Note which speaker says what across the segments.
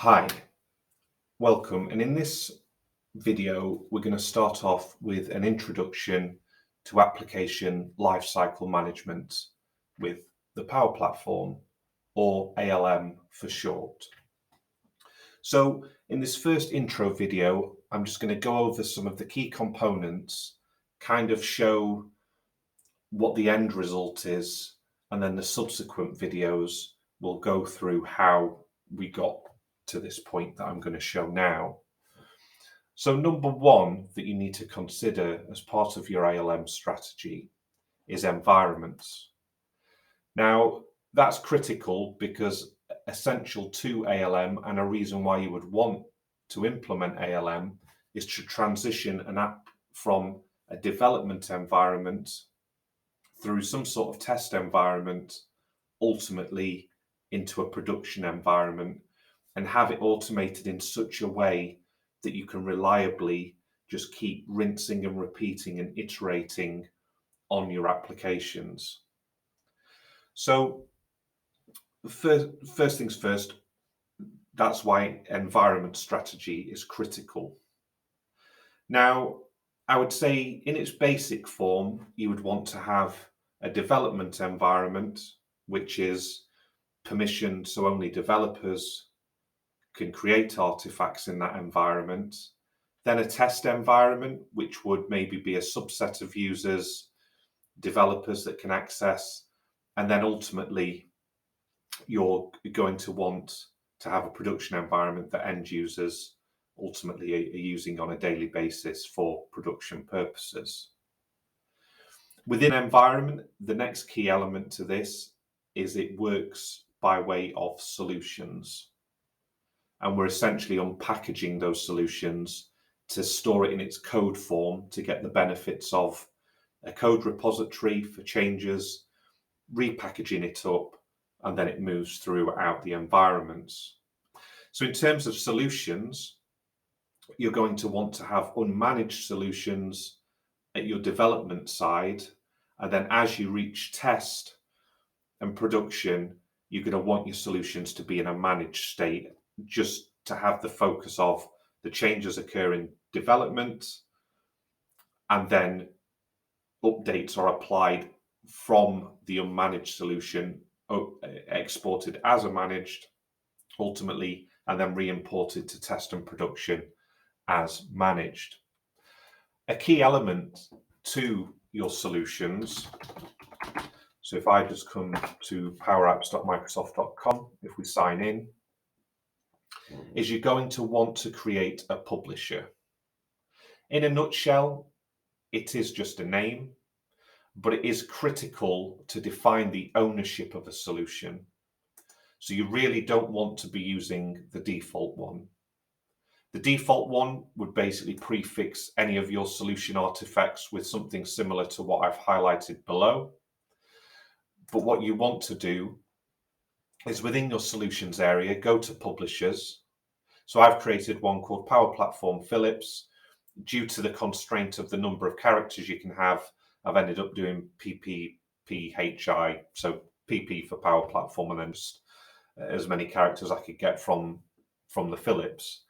Speaker 1: Hi, welcome. And in this video, we're going to start off with an introduction to application lifecycle management with the Power Platform, or ALM for short. So in this first intro video, I'm just going to go over some of the key components, kind of show what the end result is, and then the subsequent videos will go through how we got to this point that I'm going to show now. So number one that you need to consider as part of your ALM strategy is environments. Now, that's critical because essential to ALM, and a reason why you would want to implement ALM, is to transition an app from a development environment through some sort of test environment, ultimately into a production environment, and have it automated in such a way that you can reliably just keep rinsing and repeating and iterating on your applications. So first things first, that's why environment strategy is critical. Now, I would say in its basic form, you would want to have a development environment, which is permissioned, so only developers can create artifacts in that environment. Then a test environment, which would maybe be a subset of users, developers that can access, and then ultimately you're going to want to have a production environment that end users ultimately are using on a daily basis for production purposes. Within environment, the next key element to this is it works by way of solutions. And we're essentially unpackaging those solutions to store it in its code form to get the benefits of a code repository for changes, repackaging it up, and then it moves throughout the environments. So in terms of solutions, you're going to want to have unmanaged solutions at your development side, and then as you reach test and production, you're going to want your solutions to be in a managed state, just to have the focus of the changes occur in development, and then updates are applied from the unmanaged solution, exported as a managed, ultimately, and then re-imported to test and production as managed. A key element to your solutions, so if I just come to powerapps.microsoft.com, if we sign in, is you're going to want to create a publisher. In a nutshell, it is just a name, but it is critical to define the ownership of a solution. So you really don't want to be using the default one. The default one would basically prefix any of your solution artifacts with something similar to what I've highlighted below. But what you want to do is within your solutions area, go to publishers. So I've created one called Power Platform Philips. Due to the constraint of the number of characters you can have, I've ended up doing PPPHI, so PP for Power Platform, and then just as many characters I could get from the Philips.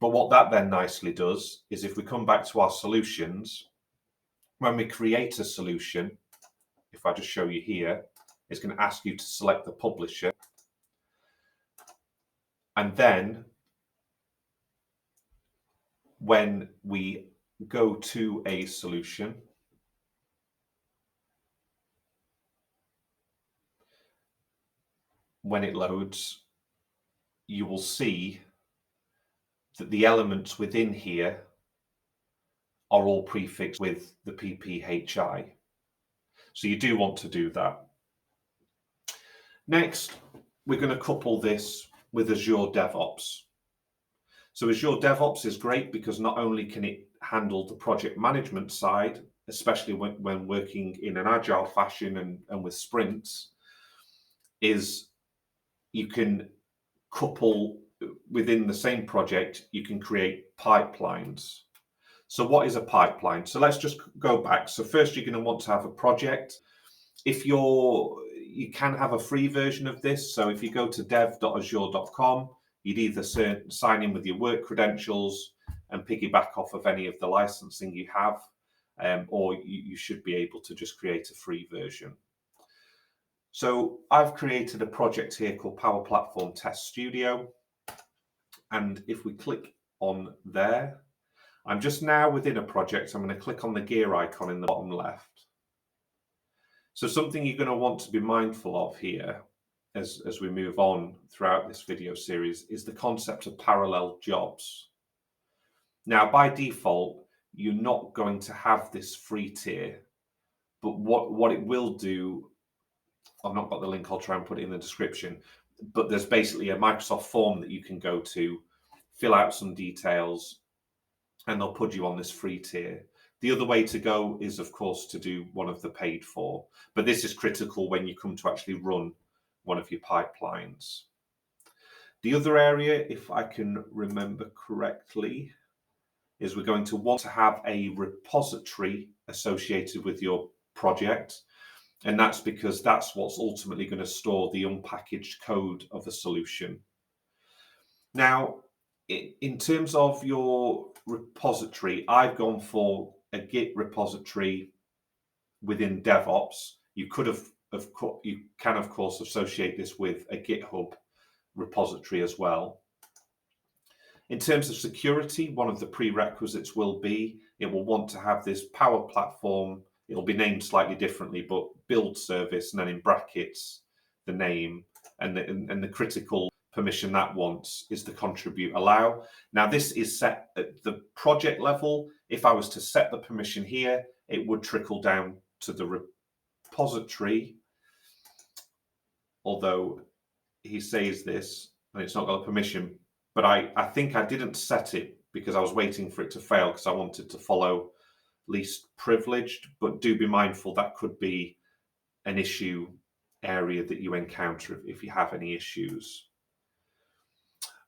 Speaker 1: But what that then nicely does is if we come back to our solutions, when we create a solution, if I just show you here, it's going to ask you to select the publisher. And then when we go to a solution, when it loads, you will see that the elements within here are all prefixed with the PPHI. So you do want to do that. Next, we're going to couple this with Azure DevOps. So Azure DevOps is great because not only can it handle the project management side, especially when working in an agile fashion and with sprints, is you can couple within the same project, you can create pipelines. So what is a pipeline? So let's just go back. So first you're going to want to have a project. If you can have a free version of this. So if you go to dev.azure.com, you'd either sign in with your work credentials and piggyback off of any of the licensing you have, or you should be able to just create a free version. So I've created a project here called Power Platform Test Studio. And if we click on there, I'm just now within a project. I'm going to click on the gear icon in the bottom left. So something you're going to want to be mindful of here as we move on throughout this video series is the concept of parallel jobs. Now, by default, you're not going to have this free tier, but what it will do, I've not got the link, I'll try and put it in the description, but there's basically a Microsoft form that you can go to, fill out some details, and they'll put you on this free tier. The other way to go is, of course, to do one of the paid for, but this is critical when you come to actually run one of your pipelines. The other area, if I can remember correctly, is we're going to want to have a repository associated with your project. And that's because that's what's ultimately going to store the unpackaged code of a solution. Now, in terms of your repository, I've gone for a Git repository within DevOps. You can of course associate this with a GitHub repository as well. In terms of security, one of the prerequisites will be it will want to have this Power Platform. It'll be named slightly differently, but build service, and then in brackets the name, and the critical permission that wants is the contribute allow. Now this is set at the project level. If I was to set the permission here, it would trickle down to the repository, although he says this and it's not got a permission, but I think I didn't set it because I was waiting for it to fail because I wanted to follow least privileged, but do be mindful that could be an issue area that you encounter if you have any issues.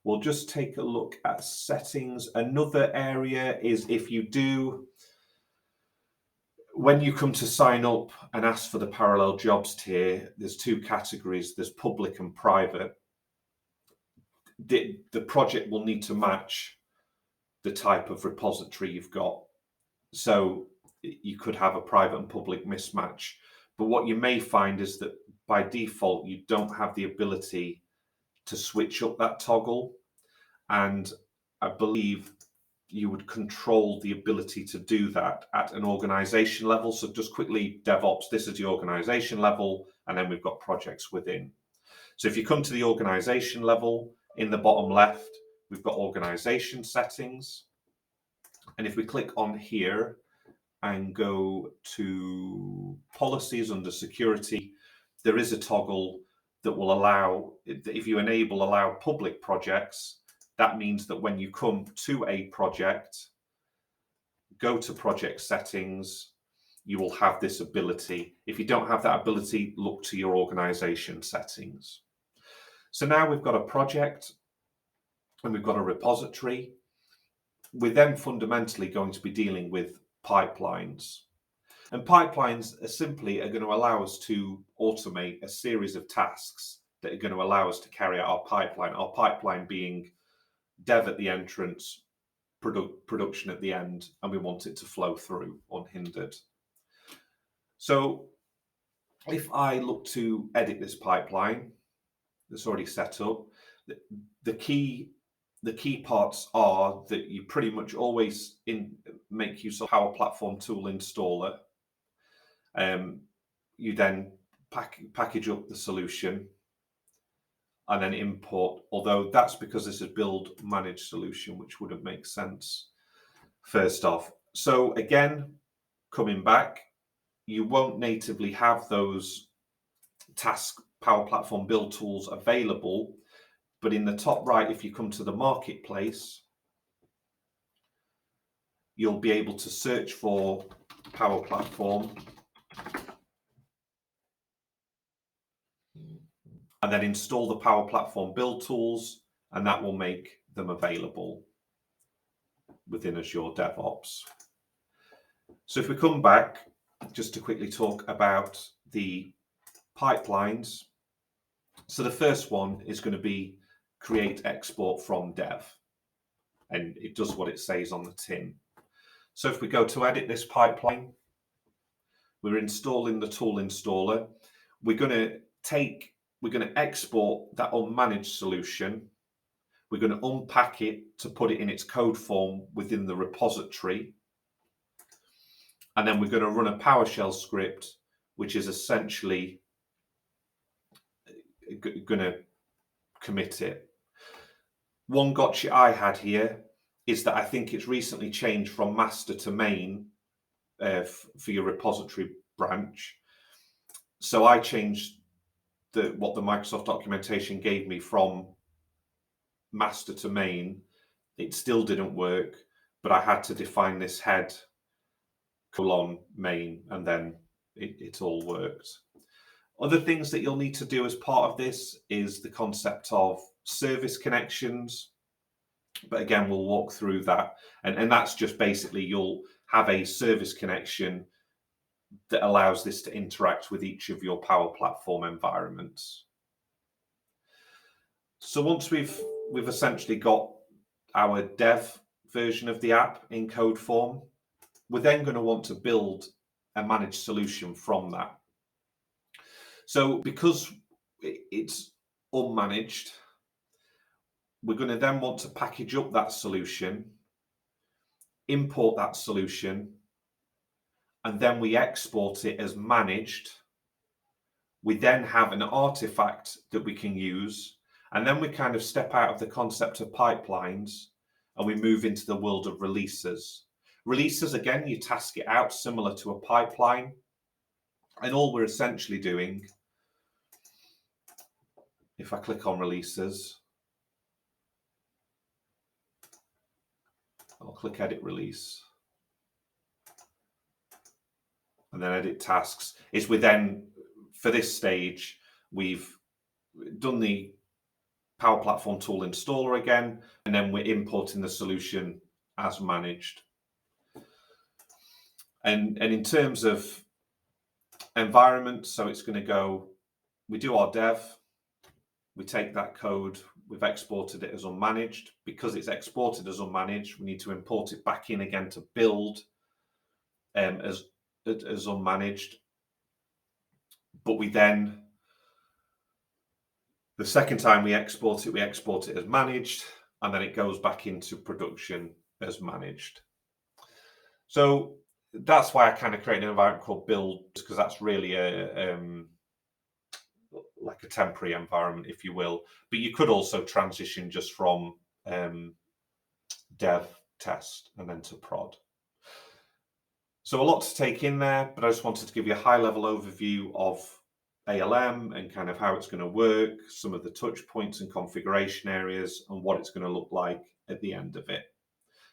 Speaker 1: We'll just take a look at settings. Another area is if you do, when you come to sign up and ask for the parallel jobs tier, there's two categories, there's public and private. The project will need to match the type of repository you've got. So you could have a private and public mismatch. But what you may find is that by default, you don't have the ability to switch up that toggle. And I believe you would control the ability to do that at an organization level. So just quickly, DevOps, this is the organization level, and then we've got projects within. So if you come to the organization level, in the bottom left, we've got organization settings. And if we click on here and go to policies under security, there is a toggle that will allow, if you enable allow public projects, that means that when you come to a project, go to project settings, you will have this ability. If you don't have that ability, look to your organization settings. So now we've got a project and we've got a repository. We're then fundamentally going to be dealing with pipelines. And pipelines are going to allow us to automate a series of tasks that are going to allow us to carry out our pipeline being dev at the entrance, production at the end, and we want it to flow through unhindered. So if I look to edit this pipeline that's already set up, the key parts are that you pretty much always make use of Power Platform tool installer. You then package up the solution and then import, although that's because this is build manage solution, which wouldn't make sense first off. So again, coming back, you won't natively have those task Power Platform build tools available, but in the top right, if you come to the marketplace, you'll be able to search for Power Platform and then install the Power Platform build tools, and that will make them available within Azure DevOps. So if we come back, just to quickly talk about the pipelines. So the first one is going to be create export from dev. And it does what it says on the tin. So if we go to edit this pipeline, we're installing the tool installer. We're going to export that unmanaged solution. We're going to unpack it to put it in its code form within the repository. And then we're going to run a PowerShell script, which is essentially going to commit it. One gotcha I had here is that I think it's recently changed from master to main for your repository branch. So I changed what the Microsoft documentation gave me from master to main. It still didn't work, but I had to define this head colon main, and then it all worked. Other things that you'll need to do as part of this is the concept of service connections. But again, we'll walk through that. And that's just basically you'll have a service connection that allows this to interact with each of your Power Platform environments. So once we've essentially got our dev version of the app in code form, we're then going to want to build a managed solution from that. So because it's unmanaged, we're going to then want to package up that solution, import that solution, and then we export it as managed. We then have an artifact that we can use, and then we kind of step out of the concept of pipelines and we move into the world of releases. Releases, again, you task it out similar to a pipeline, and all we're essentially doing, if I click on releases, I'll click edit release and then edit tasks, is we then, for this stage, we've done the Power Platform tool installer again, and then we're importing the solution as managed. And in terms of environment, so it's going to go, we do our dev, we take that code, we've exported it as unmanaged. Because it's exported as unmanaged, we need to import it back in again to build as unmanaged. But we then, the second time we export it as managed, and then it goes back into production as managed. So that's why I kind of created an environment called build, because that's really like a temporary environment, if you will. But you could also transition just from dev, test, and then to prod. So a lot to take in there, but I just wanted to give you a high-level overview of ALM and kind of how it's going to work, some of the touch points and configuration areas, and what it's going to look like at the end of it.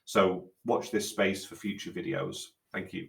Speaker 1: So watch this space for future videos. Thank you.